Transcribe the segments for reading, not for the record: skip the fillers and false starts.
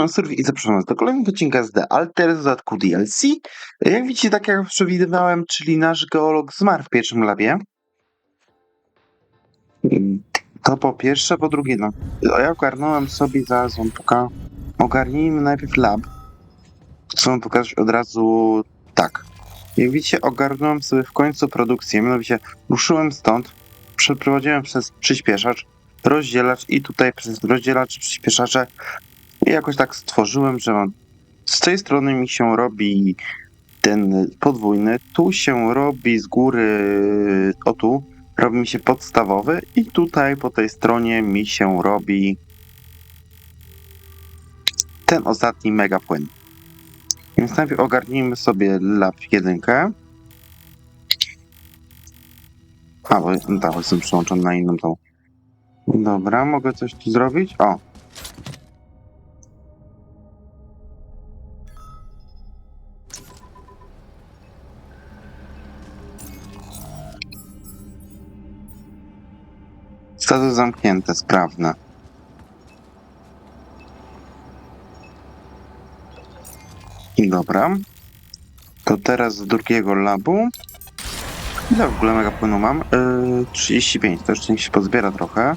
Witam serdecznie i zapraszam was do kolejnego odcinka z The Alter z dodatku DLC. Jak widzicie, tak jak przewidywałem, czyli nasz geolog zmarł w pierwszym labie. To po pierwsze, po drugie, ja ogarnąłem sobie, zaraz wam ogarnijmy najpierw lab. Chcę wam pokazać od razu tak. Jak widzicie, ogarnąłem sobie w końcu produkcję, mianowicie ruszyłem stąd, przeprowadziłem przez przyspieszacz, rozdzielacz i tutaj przez rozdzielacz, przyspieszacze i jakoś tak stworzyłem, że z tej strony mi się robi ten podwójny, tu się robi z góry, o tu, robi mi się podstawowy i tutaj po tej stronie mi się robi ten ostatni mega płyn. Więc najpierw ogarnijmy sobie lab 1. Bo tak, jestem przyłączony na inną tą. Dobra, mogę coś tu zrobić? O! Status zamknięte, sprawne. Dobra. To teraz z drugiego labu. Ile w ogóle mega płynu mam? 35, to jeszcze niech się pozbiera trochę.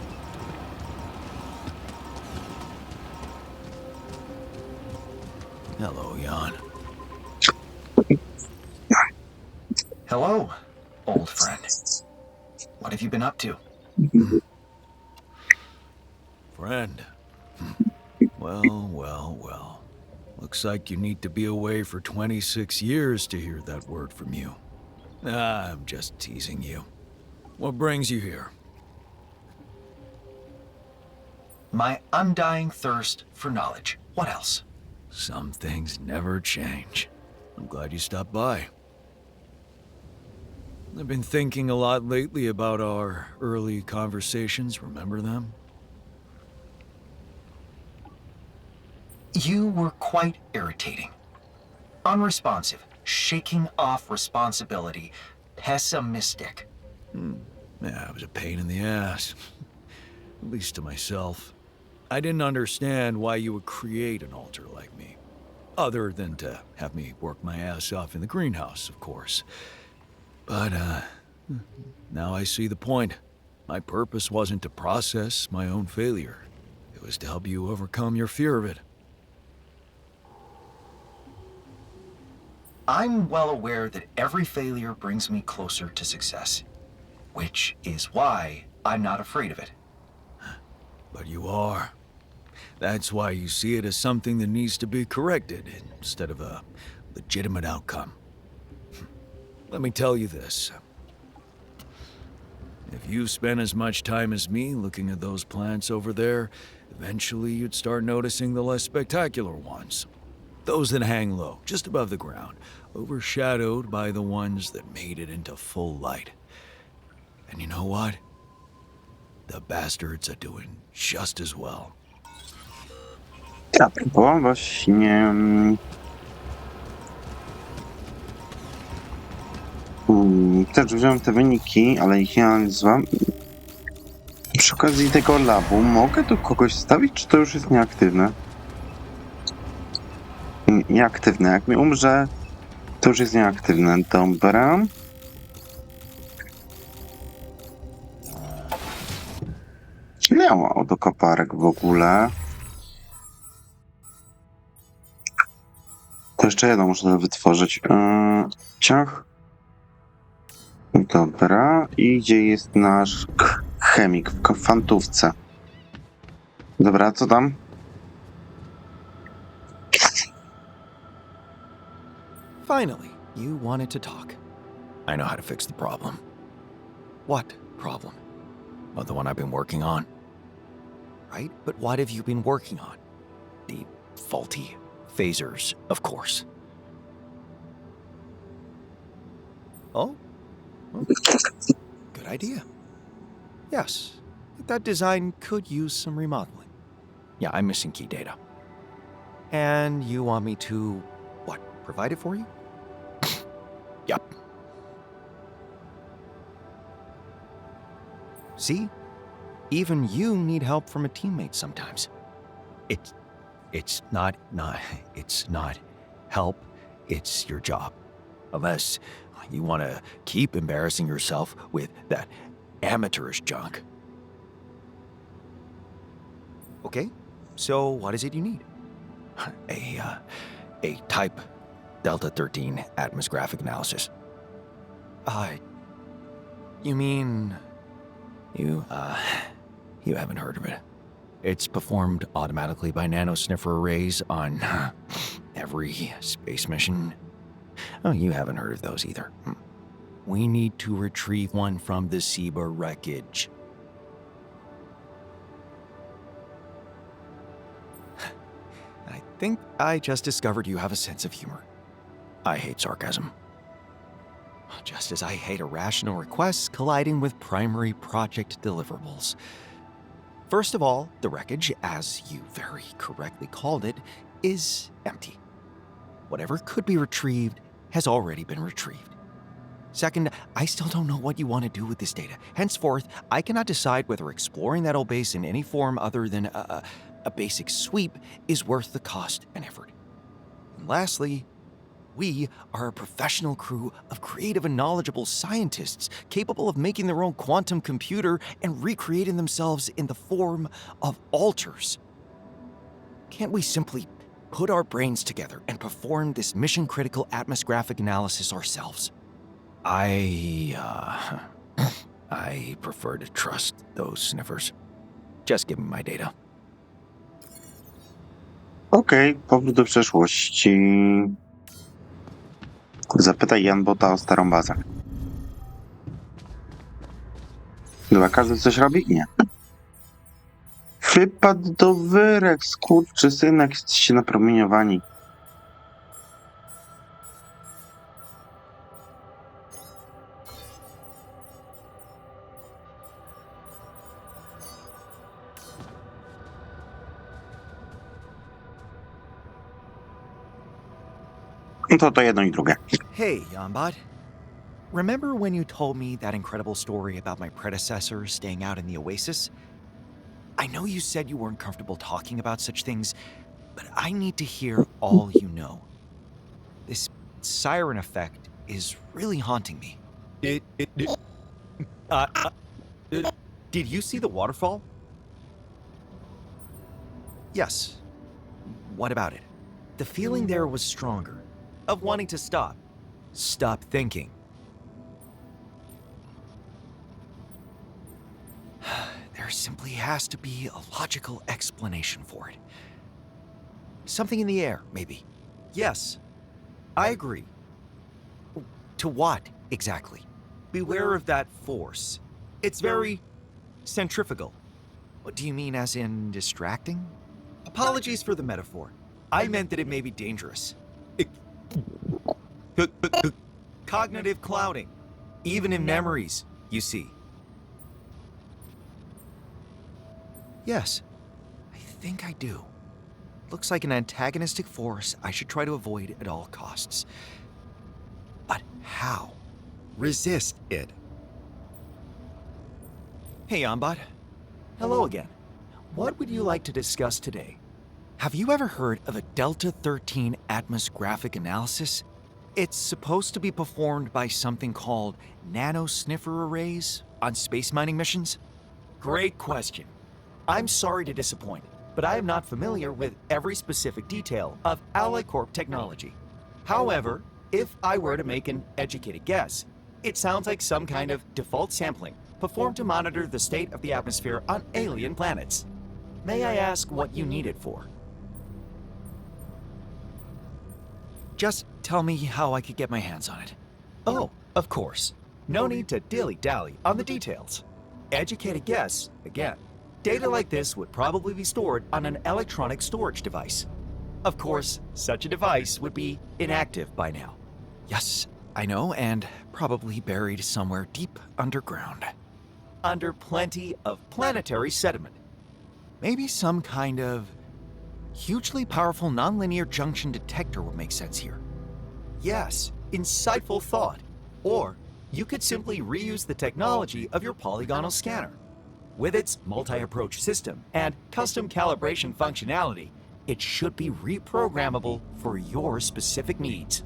Hello, Jan. Hello, old friend. What have you been up to? Friend. Well. Looks like you need to be away for 26 years to hear that word from you. I'm just teasing you. What brings you here? My undying thirst for knowledge. What else? Some things never change. I'm glad you stopped by. I've been thinking a lot lately about our early conversations. Remember them? You were quite irritating. Unresponsive, shaking off responsibility, pessimistic. Yeah, I was a pain in the ass. At least to myself. I didn't understand why you would create an alter like me. Other than to have me work my ass off in the greenhouse, of course. But, now I see the point. My purpose wasn't to process my own failure. It was to help you overcome your fear of it. I'm well aware that every failure brings me closer to success. Which is why I'm not afraid of it. But you are. That's why you see it as something that needs to be corrected instead of a legitimate outcome. Let me tell you this. If you spent as much time as me looking at those plants over there, eventually you'd start noticing the less spectacular ones. Those that hang low, just above the ground, overshadowed by the ones that made it into full light. And you know what? The bastards are doing just as well. A propos, właśnie... Też wziąłem te wyniki, ale ich nie analizowałem. Przy okazji tego labu mogę tu kogoś stawić, czy to już jest nieaktywne? Nieaktywne. Jak mi umrze, to już jest nieaktywne. Dobra. Ile ja mam do koparek w ogóle? To jeszcze jedno muszę wytworzyć. Ciach. Dobra. I gdzie jest nasz chemik w fantówce? Dobra, co tam? Finally, you wanted to talk. I know how to fix the problem. What problem? Well, the one I've been working on. Right? But what have you been working on? The faulty phasers, of course. Oh? Good idea. Yes, that design could use some remodeling. Yeah, I'm missing key data. And you want me to, what, provide it for you? Yep. See? Even you need help from a teammate sometimes. It's It's not help, it's your job. Unless you want to keep embarrassing yourself with that amateurish junk. Okay, so what is it you need? A type Delta 13 atmosgraphic analysis. You mean... You haven't heard of it. It's performed automatically by nanosniffer arrays on every space mission. Oh, you haven't heard of those either. We need to retrieve one from the SIBA wreckage. I think I just discovered you have a sense of humor. I hate sarcasm. Just as I hate irrational requests colliding with primary project deliverables. First of all, the wreckage, as you very correctly called it, is empty. Whatever could be retrieved has already been retrieved. Second, I still don't know what you want to do with this data. Henceforth, I cannot decide whether exploring that old base in any form other than a basic sweep is worth the cost and effort. And lastly, we are a professional crew of creative and knowledgeable scientists capable of making their own quantum computer and recreating themselves in the form of alters. Can't we simply put our brains together and perform this mission-critical atmosgraphic analysis ourselves? I prefer to trust those sniffers. Just give me my data. Okej, powrót do przeszłości. Zapytaj Janbota o starą bazę. Chyba każdy coś robi? Nie. Wypadł do wyrek, skurczysynek, jesteście napromieniowani. No to jedno i drugie. Hey, Yambot. Remember when you told me that incredible story about my predecessor staying out in the oasis? I know you said you weren't comfortable talking about such things, but I need to hear all you know. This siren effect is really haunting me. Did you see the waterfall? Yes. What about it? The feeling there was stronger. Of wanting to stop. Stop thinking. There simply has to be a logical explanation for it. Something in the air, maybe. Yes, I agree. To what, exactly? Beware of that force. It's very centrifugal. What do you mean, as in distracting? Apologies for the metaphor. I meant that it may be dangerous. Cognitive clouding. Even in memories, you see. Yes, I think I do. Looks like an antagonistic force I should try to avoid at all costs. But how? Resist it. Hey, Ambot. Hello again. What would you like to discuss today? Have you ever heard of a Delta 13 atmosgraphic analysis? It's supposed to be performed by something called nanosniffer arrays on space mining missions? Great question. I'm sorry to disappoint, but I am not familiar with every specific detail of AlloyCorp technology. However, if I were to make an educated guess, it sounds like some kind of default sampling performed to monitor the state of the atmosphere on alien planets. May I ask what you need it for? Just tell me how I could get my hands on it. Oh, of course. No need to dilly-dally on the details. Educated guess, again. Data like this would probably be stored on an electronic storage device. Of course, such a device would be inactive by now. Yes, I know, and probably buried somewhere deep underground. Under plenty of planetary sediment. Maybe some kind of hugely powerful nonlinear junction detector would make sense here. Yes, insightful thought. Or you could simply reuse the technology of your polygonal scanner. With its multi-approach system and custom calibration functionality, it should be reprogrammable for your specific needs.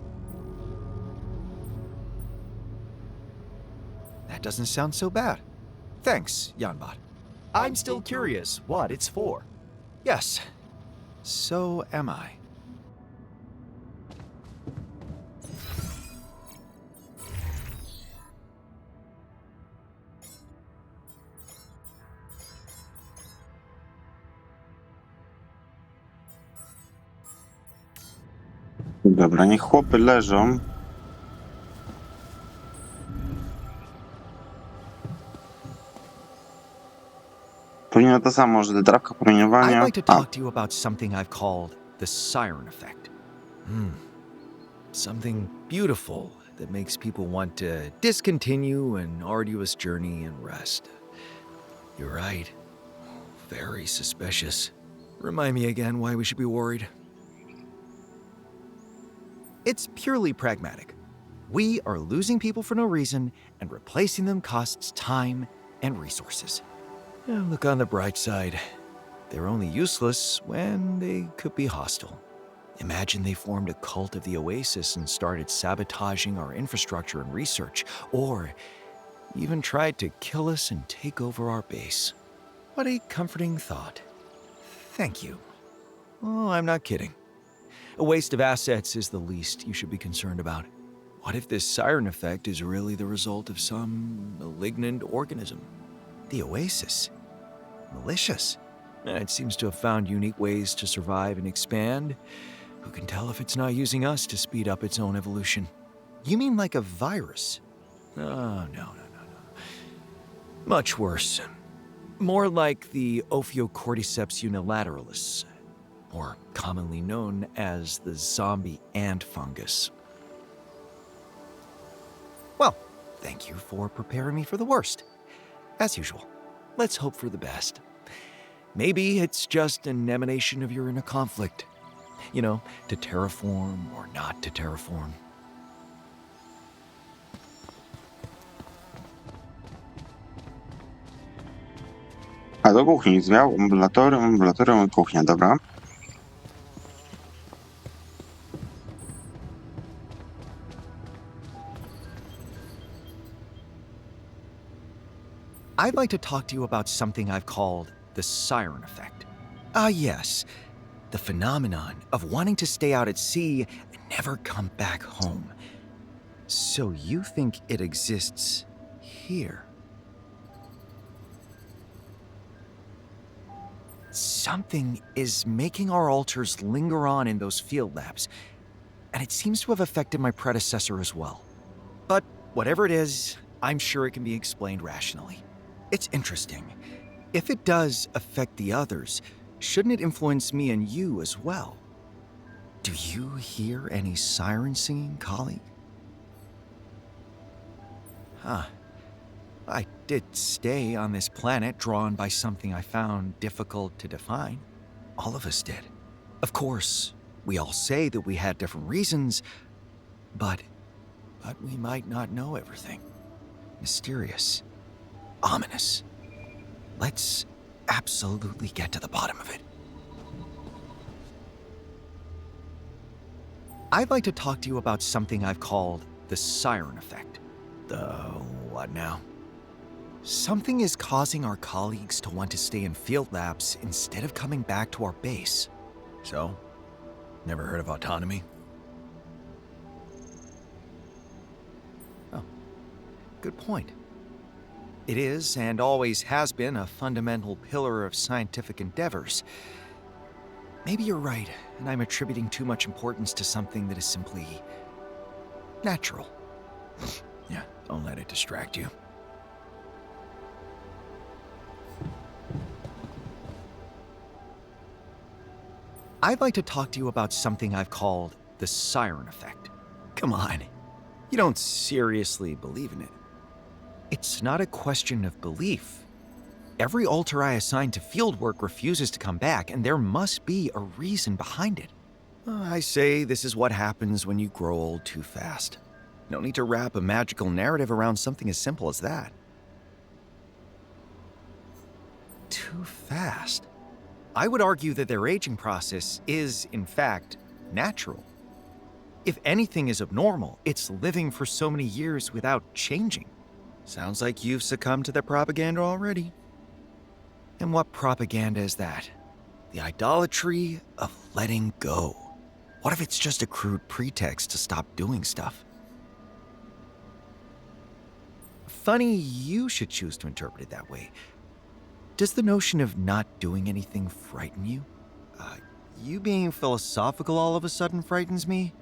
That doesn't sound so bad. Thanks, Janbot. I'm still curious what it's for. Yes, so am I. Dobra, niech chłopy leżą. Powinno to samo, że trawka I'd promieniowania. like to talk to you about something I've called the siren effect. Something beautiful that makes people want to discontinue an arduous journey and rest. You're right. Very suspicious. Remind me again why we should be worried. It's purely pragmatic. We are losing people for no reason, and replacing them costs time and resources. Look on the bright side. They're only useless when they could be hostile. Imagine they formed a cult of the Oasis and started sabotaging our infrastructure and research, or even tried to kill us and take over our base. What a comforting thought. Thank you. Oh, I'm not kidding. A waste of assets is the least you should be concerned about. What if this siren effect is really the result of some malignant organism? The Oasis? Malicious? It seems to have found unique ways to survive and expand. Who can tell if it's not using us to speed up its own evolution? You mean like a virus? Oh, no. Much worse. More like the Ophiocordyceps unilateralis, or commonly known as the zombie ant fungus. Well, thank you for preparing me for the worst. As usual, let's hope for the best. Maybe it's just an emanation of your inner conflict. You know, to terraform or not to terraform. A do kuchni zmiał ambulatorium i kuchnia, dobra. I'd like to talk to you about something I've called the siren effect. Yes. The phenomenon of wanting to stay out at sea and never come back home. So you think it exists here? Something is making our altars linger on in those field labs, and it seems to have affected my predecessor as well. But whatever it is, I'm sure it can be explained rationally. It's interesting. If it does affect the others, shouldn't it influence me and you as well? Do you hear any siren singing, colleague? I did stay on this planet drawn by something I found difficult to define. All of us did. Of course, we all say that we had different reasons, but we might not know everything. Mysterious. Ominous. Let's absolutely get to the bottom of it. I'd like to talk to you about something I've called the siren effect. The what now? Something is causing our colleagues to want to stay in field labs instead of coming back to our base. So, never heard of autonomy? Oh, good point. It is, and always has been, a fundamental pillar of scientific endeavors. Maybe you're right, and I'm attributing too much importance to something that is simply natural. Yeah, don't let it distract you. I'd like to talk to you about something I've called the siren effect. Come on, you don't seriously believe in it. It's not a question of belief. Every altar I assign to fieldwork refuses to come back, and there must be a reason behind it. I say this is what happens when you grow old too fast. No need to wrap a magical narrative around something as simple as that. Too fast? I would argue that their aging process is, in fact, natural. If anything is abnormal, it's living for so many years without changing. Sounds like you've succumbed to their propaganda already. And what propaganda is that? The idolatry of letting go. What if it's just a crude pretext to stop doing stuff? Funny you should choose to interpret it that way. Does the notion of not doing anything frighten you? You being philosophical all of a sudden frightens me.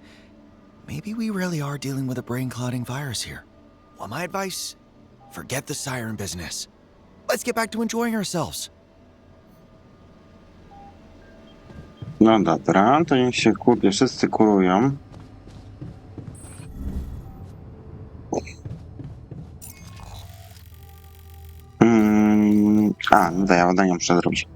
Maybe we really are dealing with a brain-clouding virus here. Well, my advice? Forget the siren business. Let's get back to enjoying ourselves. No dobra, to niech się kurde wszyscy kurują. No to ja badania muszę zrobić.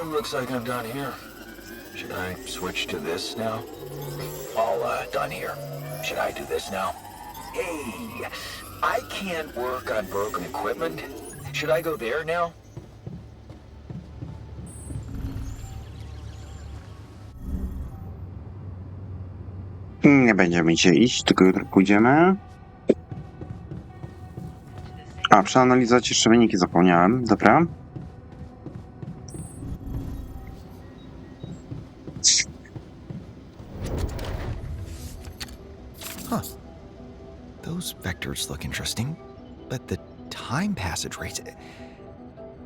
Looks like I'm done here. Should I switch to this now? All done here. Should I do this now? Hey, I can't work on broken equipment. Should I go there now? Nie będziemy dzisiaj iść, tylko jutro pójdziemy. A, przeanalizować jeszcze wyniki zapomniałem, dobra. Huh. Those vectors look interesting, but the time passage rates...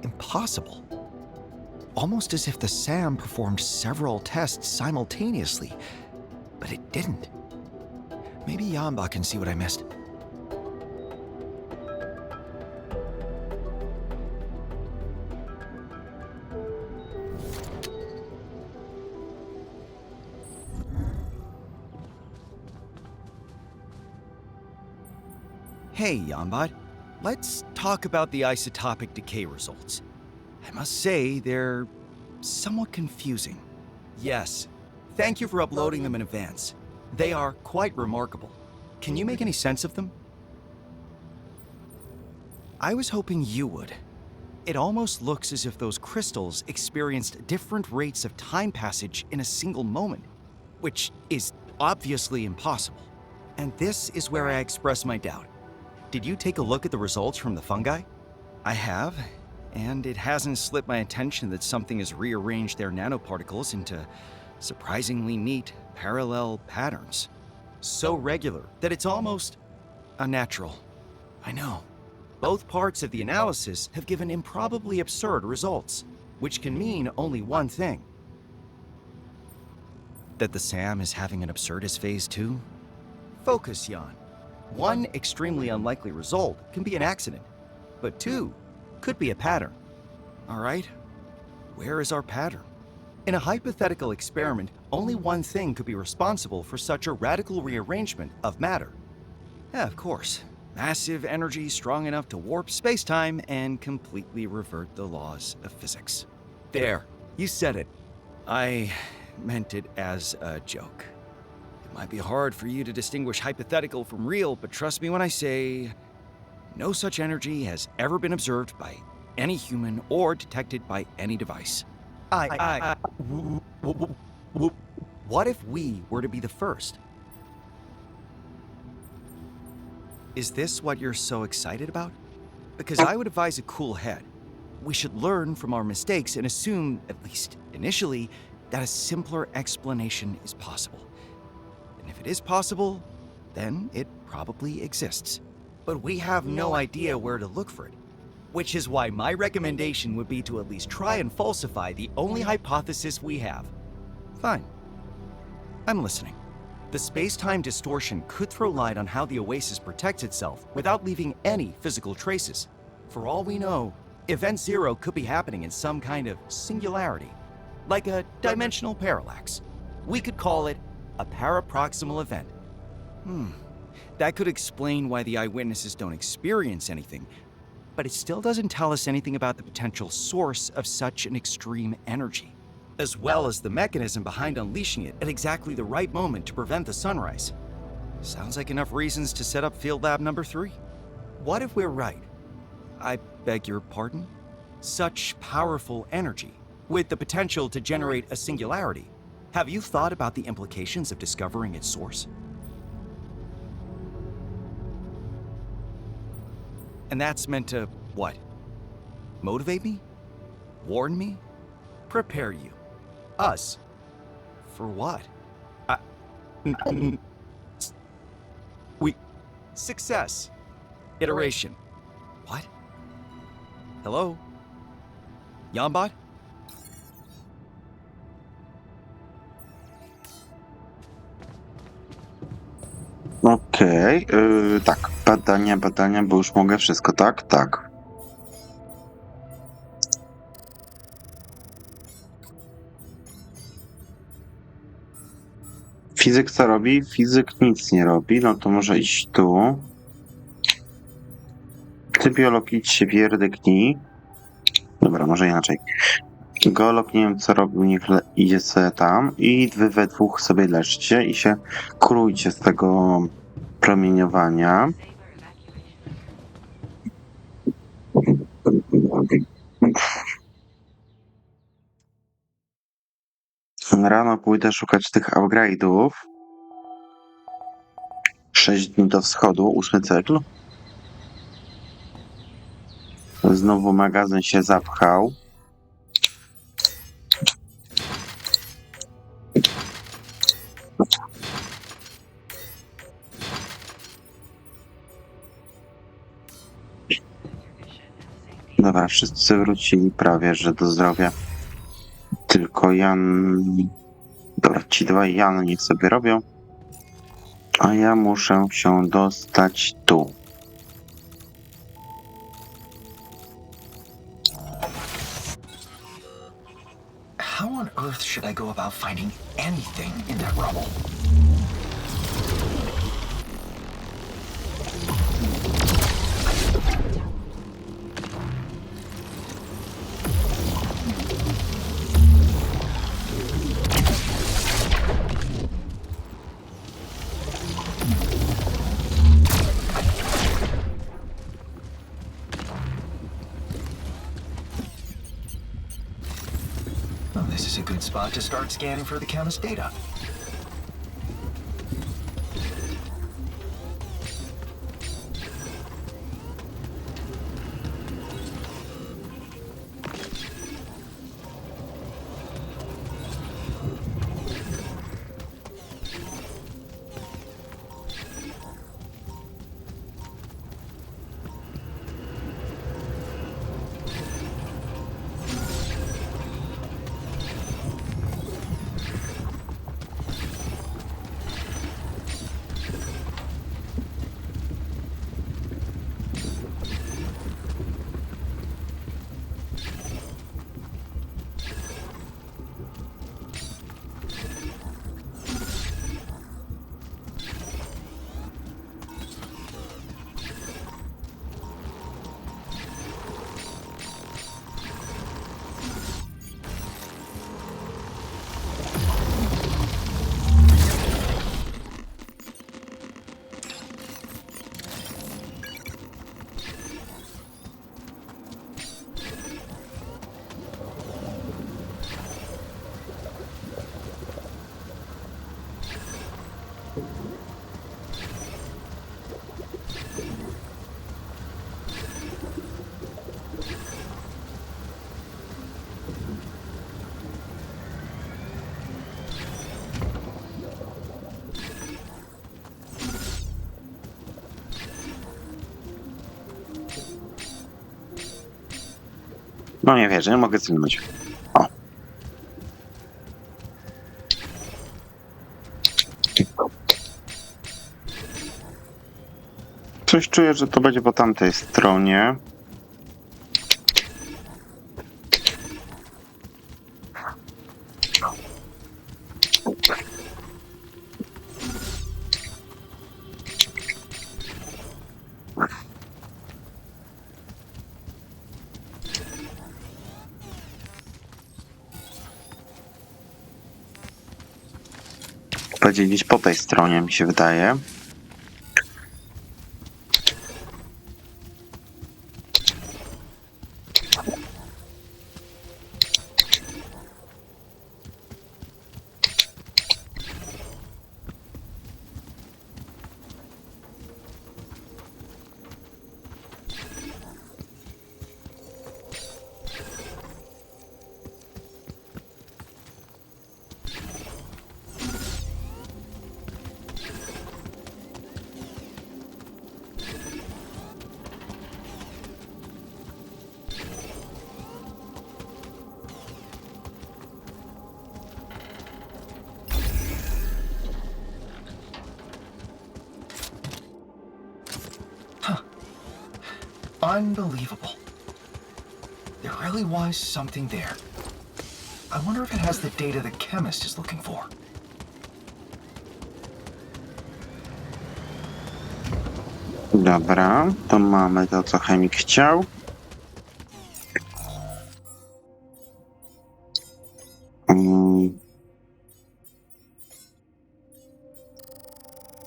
impossible. Almost as if the SAM performed several tests simultaneously, but it didn't. Maybe Yamba can see what I missed. Hey, Yambot. Let's talk about the isotopic decay results. I must say, they're somewhat confusing. Yes. Thank you for uploading them in advance. They are quite remarkable. Can you make any sense of them? I was hoping you would. It almost looks as if those crystals experienced different rates of time passage in a single moment, which is obviously impossible. And this is where I express my doubt. Did you take a look at the results from the fungi? I have, and it hasn't slipped my attention that something has rearranged their nanoparticles into surprisingly neat, parallel patterns. So regular that it's almost unnatural. I know. Both parts of the analysis have given improbably absurd results, which can mean only one thing. That the SAM is having an absurdist phase too? Focus, Jan. One extremely unlikely result can be an accident, but two could be a pattern. All right, where is our pattern? In a hypothetical experiment, only one thing could be responsible for such a radical rearrangement of matter. Yeah, of course. Massive energy strong enough to warp space-time and completely revert the laws of physics. There, you said it. I meant it as a joke. It might be hard for you to distinguish hypothetical from real, but trust me when I say, no such energy has ever been observed by any human or detected by any device. What if we were to be the first? Is this what you're so excited about? Because I would advise a cool head. We should learn from our mistakes and assume, at least initially, that a simpler explanation is possible. And if it is possible, then it probably exists. But we have no idea where to look for it. Which is why my recommendation would be to at least try and falsify the only hypothesis we have. Fine. I'm listening. The space-time distortion could throw light on how the oasis protects itself without leaving any physical traces. For all we know, Event Zero could be happening in some kind of singularity, like a dimensional parallax. We could call it a paraproximal event. That could explain why the eyewitnesses don't experience anything, but it still doesn't tell us anything about the potential source of such an extreme energy, as well as the mechanism behind unleashing it at exactly the right moment to prevent the sunrise. Sounds like enough reasons to set up field lab number 3. What if we're right? I beg your pardon? Such powerful energy, with the potential to generate a singularity. Have you thought about the implications of discovering its source? And that's meant to, what? Motivate me? Warn me? Prepare you? Us? For what? Success. Iteration. What? Hello? Yambot? Okej, tak. Badania, bo już mogę wszystko, tak? Tak. Fizyk co robi? Fizyk nic nie robi, no to może iść tu. Ty biolog idź się pierdyknij. Dobra, może inaczej. Geolog nie wiem co robił, niech idzie sobie tam i wy we dwóch sobie leżcie i się krujcie z tego promieniowania. Rano pójdę szukać tych upgrade'ów. 6 dni do wschodu, 8 cykl. Znowu magazyn się zapchał. Dobra, wszyscy wrócili prawie, że do zdrowia. Tylko Jan... Dobra, ci dwaj Jan niech sobie robią. A ja muszę się dostać tu. How on earth should I go about finding anything in that rubble? Well, this is a good spot to start scanning for the chemist data. No nie wierzę, nie mogę zginąć. O. Coś czuję, że to będzie po tamtej stronie. Będzie gdzieś po tej stronie, mi się wydaje. Unbelievable. There really was something there. I wonder if it has the data the chemist is looking for. Dobra, to mamy to, co chemik chciał.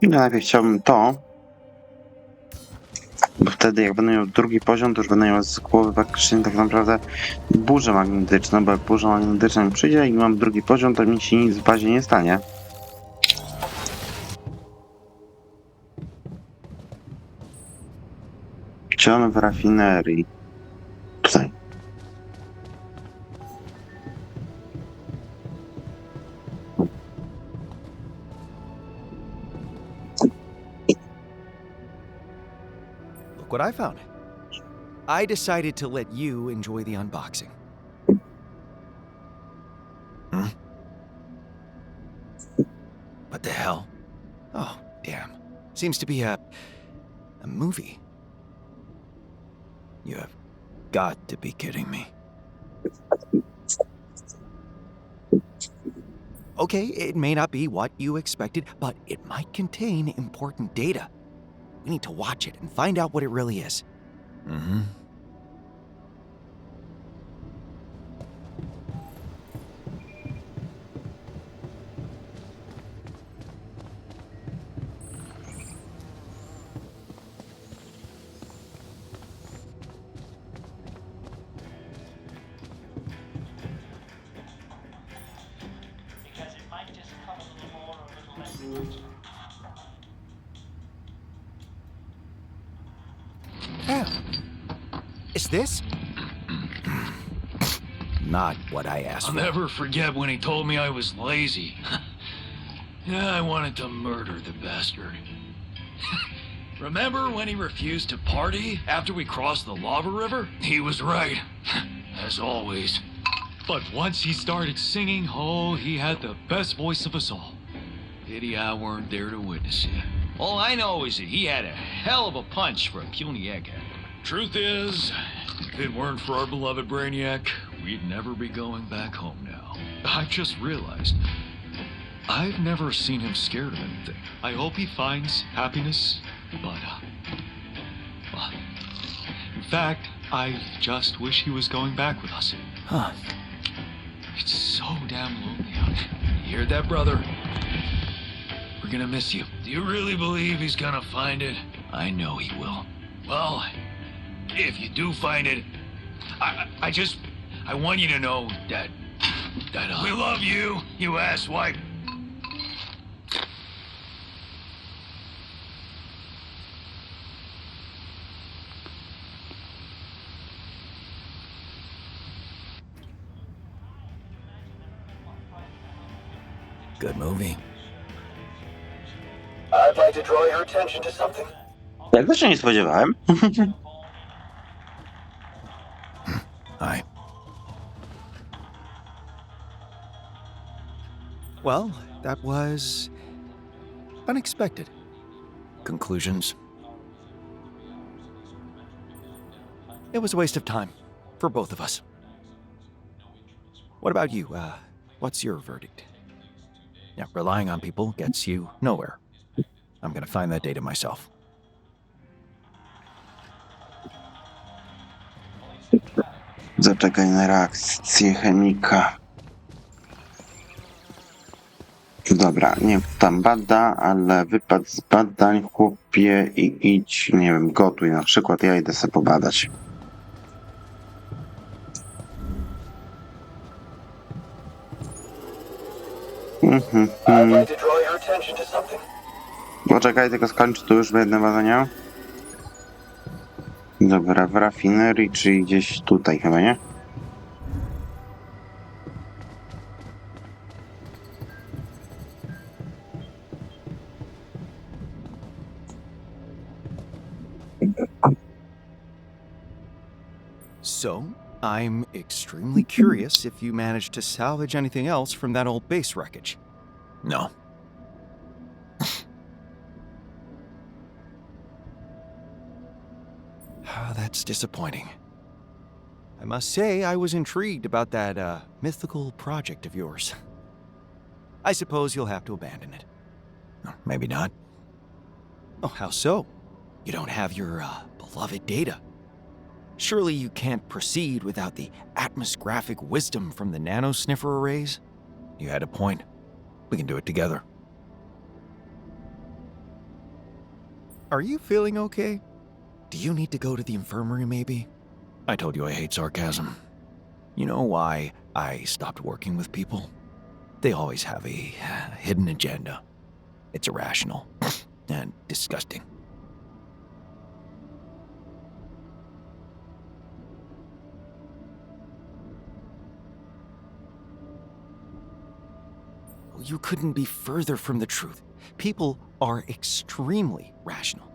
Ja najpierw chciałbym to, bo wtedy jak będę miał drugi poziom, to już będę miał z głowy faktycznie tak naprawdę burzę magnetyczną, bo jak burza magnetyczna mi przyjdzie i mam drugi poziom, to mi się nic w bazie nie stanie. Chciałem w rafinerii. Tutaj. Look what I found. I decided to let you enjoy the unboxing. What the hell? Oh, damn. Seems to be a movie. You have got to be kidding me. Okay, it may not be what you expected, but it might contain important data. We need to watch it and find out what it really is. Mm-hmm. Because it might just come a little more or a little less. Yeah. Is this? Not what I asked I'll for. never forget when he told me I was lazy. Yeah, I wanted to murder the bastard. Remember when he refused to party after we crossed the lava river? He was right, as always. But once he started singing, oh, he had the best voice of us all. Pity I weren't there to witness it. All I know is that he had a hell of a punch for a puny egghead. Truth is, if it weren't for our beloved Brainiac, we'd never be going back home now. I've just realized, I've never seen him scared of anything. I hope he finds happiness, but, well, in fact, I just wish he was going back with us. Huh. It's so damn lonely out there. You hear that, brother? We're gonna miss you. Do you really believe he's gonna find it? I know he will. Well, if you do find it, I want you to know that we love you, you asswipe. Good movie. I'd like to draw your attention to something. Tego się nie spodziewałem. Hi. Well, that was unexpected. Conclusions? It was a waste of time for both of us. What about you? What's your verdict? Yeah, relying on people gets you nowhere. I'm gonna find that data myself. Zaczekaj na reakcję chemika. Dobra, niech tam bada, ale wypad z badań, chłopie, i idź, nie wiem, gotuj na przykład, ja idę sobie pobadać. I'd like to draw your attention to something. Poczekaj, tylko skończę tu już jedne badania. Dobra, w rafinerii, czyli gdzieś tutaj chyba, nie? So, I'm extremely curious if you managed to salvage anything else from that old base wreckage. No. That's disappointing. I must say, I was intrigued about that mythical project of yours. I suppose you'll have to abandon it. Maybe not. Oh, how so? You don't have your beloved data. Surely you can't proceed without the atmosgraphic wisdom from the nanosniffer arrays? You had a point. We can do it together. Are you feeling okay? Do you need to go to the infirmary, maybe? I told you I hate sarcasm. You know why I stopped working with people? They always have a hidden agenda. It's irrational and disgusting. You couldn't be further from the truth. People are extremely rational.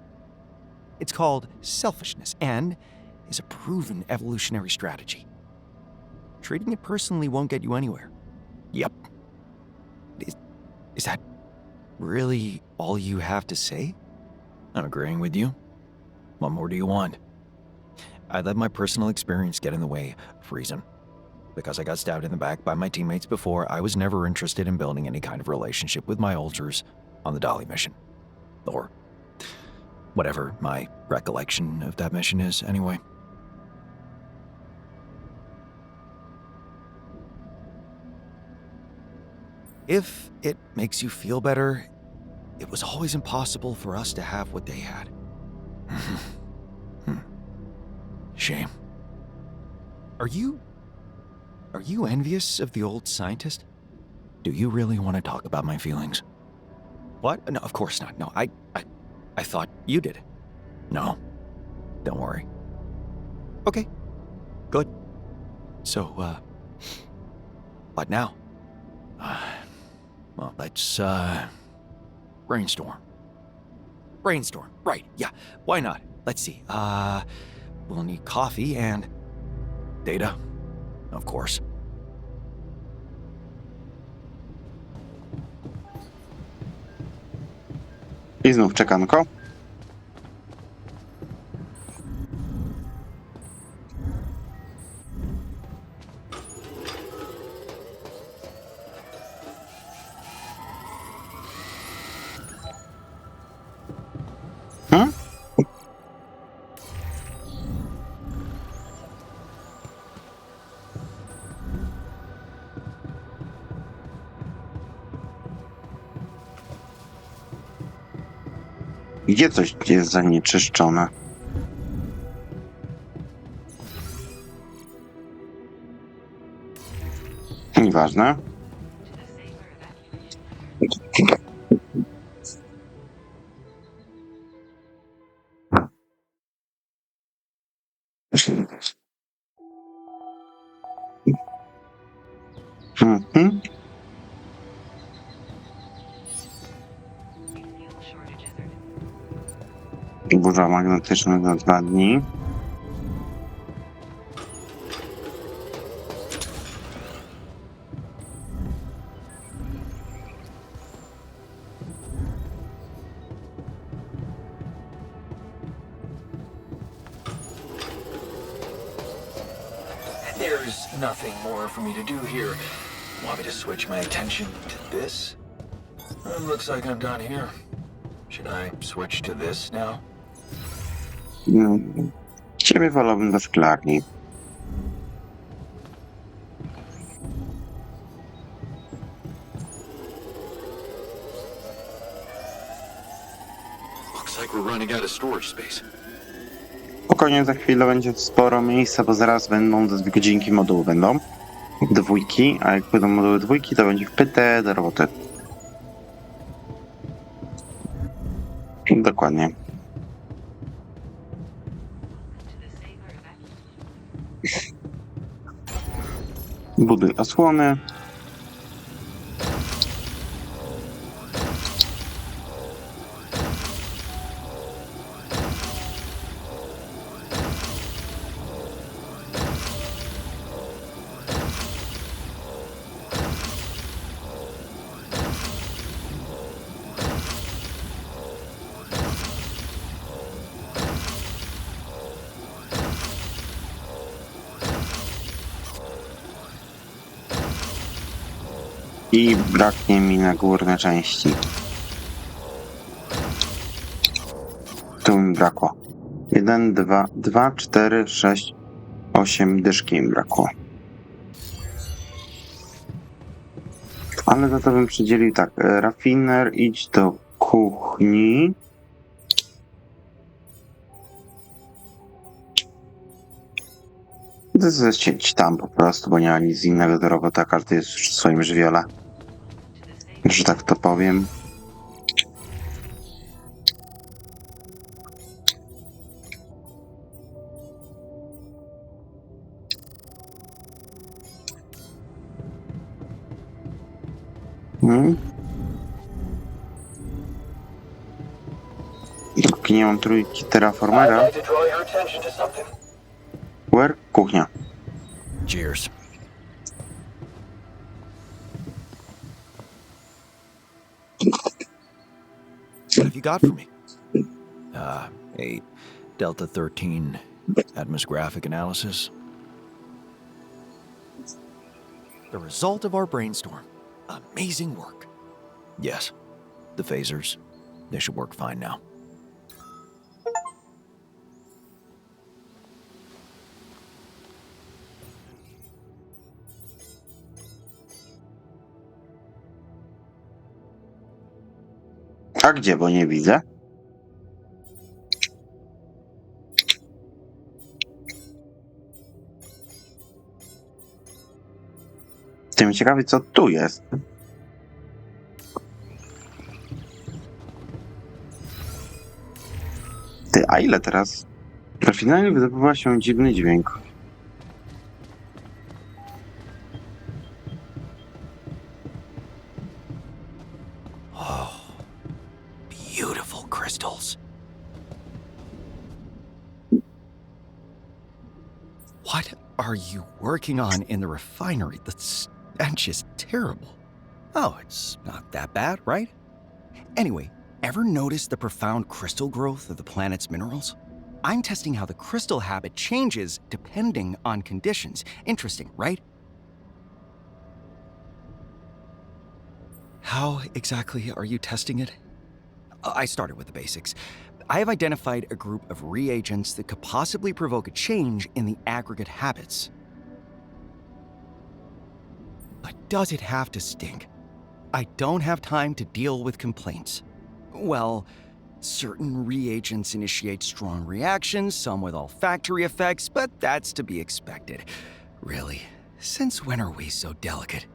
It's called selfishness and is a proven evolutionary strategy. Treating it personally won't get you anywhere. Yep. Is that really all you have to say? I'm agreeing with you. What more do you want? I let my personal experience get in the way of reason. Because I got stabbed in the back by my teammates before, I was never interested in building any kind of relationship with my ultras on the Dalej mission. Or whatever my recollection of that mission is, anyway. If it makes you feel better, it was always impossible for us to have what they had. Shame. Are you envious of the old scientist? Do you really want to talk about my feelings? What? No, of course not. No, I thought you did. No, don't worry. Okay, good. So, what now? Well, let's, brainstorm. Brainstorm, right, yeah, why not? Let's see, we'll need coffee and data, of course. I znów czekanko. Gdzie coś jest zanieczyszczone? Nieważne. Mhm. Burza magnetyczna za 2 dni. There's nothing more for me to do here. Want me to switch my attention to this? Looks like I'm done here. Should I switch to this now? Ciebie wolałbym do szklarni. like we're running out of storage space. Spokojnie, za chwilę będzie sporo miejsca, bo zaraz będą 2 godzinki modułu będą. 2, a jak będą moduły 2, to będzie wpyte do roboty. Dokładnie. Buduj osłony. I braknie mi na górne części. Tu mi brakło. 1, 2, 4, 6, 8 dyszki mi brakło. Ale za to bym przydzielił tak. Rafiner, idź do kuchni. Siedź tam po prostu, bo nie ma nic innego do roboty, a każdy jest już w swoim żywiole. Że tak to powiem. Dopóki nie mam trójki terraformera. I'd like to draw your attention to something. Where? Kuchnia. Cheers. What have you got for me? A Delta 13 atmosgraphic analysis. The result of our brainstorm. Amazing work. Yes, the phasers. They should work fine now. A gdzie, bo nie widzę? Jestem ciekawy, co tu jest. Ty, a ile teraz? Finalnie wydobywa się dziwny dźwięk. Beautiful crystals. What are you working on in the refinery? The stench is terrible. Oh, it's not that bad, right? Anyway, ever notice the profound crystal growth of the planet's minerals? I'm testing how the crystal habit changes depending on conditions. Interesting, right? How exactly are you testing it? I started with the basics. I have identified a group of reagents that could possibly provoke a change in the aggregate habits. But does it have to stink? I don't have time to deal with complaints. Well, certain reagents initiate strong reactions, some with olfactory effects, but that's to be expected. Really, since when are we so delicate?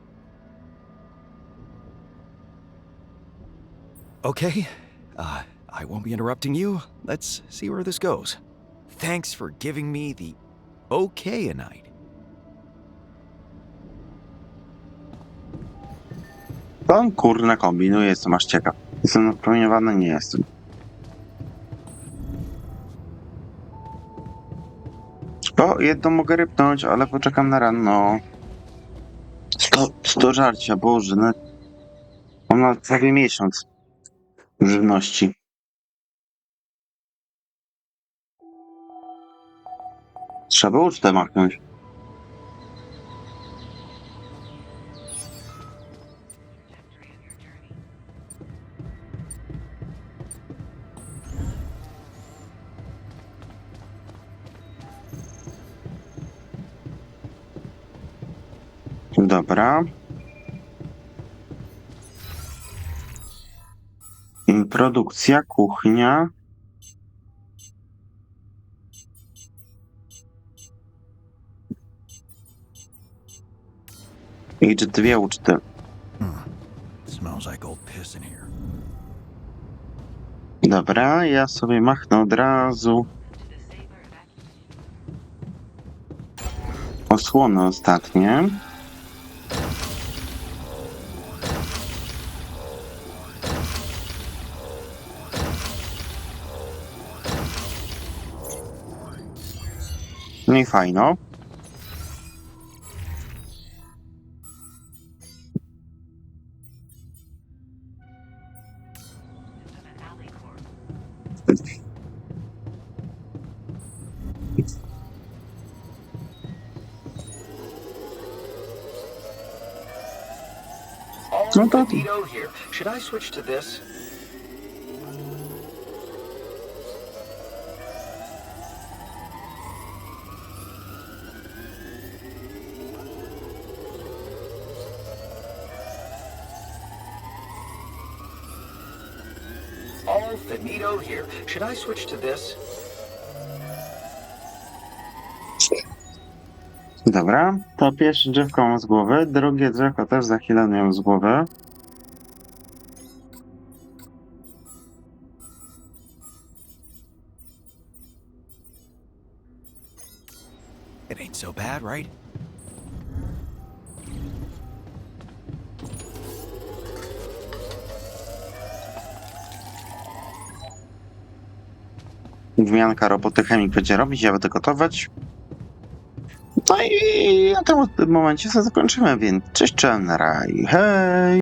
Okay. I won't be interrupting you. Let's see where this goes. Thanks for giving me the okay-a-night. To on kurna kombinuje, jestem aż ciekaw. Jestem napromieniowany? Nie jestem. O, jedną mogę rypnąć, ale poczekam na rano. 100 żarcia, Boże. No. Mam na prawie miesiąc żywności. Trzeba było ucztę machnąć. Dobra. Produkcja, kuchnia. I dwie uczty. Smells like old piss in here. Dobra, ja sobie machnę od razu. Osłony ostatnie. No i fajno. All No to- finito here. Should I switch to this? All finito here. Should I switch to this? Dobra, to pierwsze drzewko mam z głowy, drugie drzewko też za chwilę miałem z głowy. It ain't so bad, right? Wmianka roboty chemik będzie robić, ja będę gotować. No i na tym momencie zakończymy, więc cześć, cześć, hej!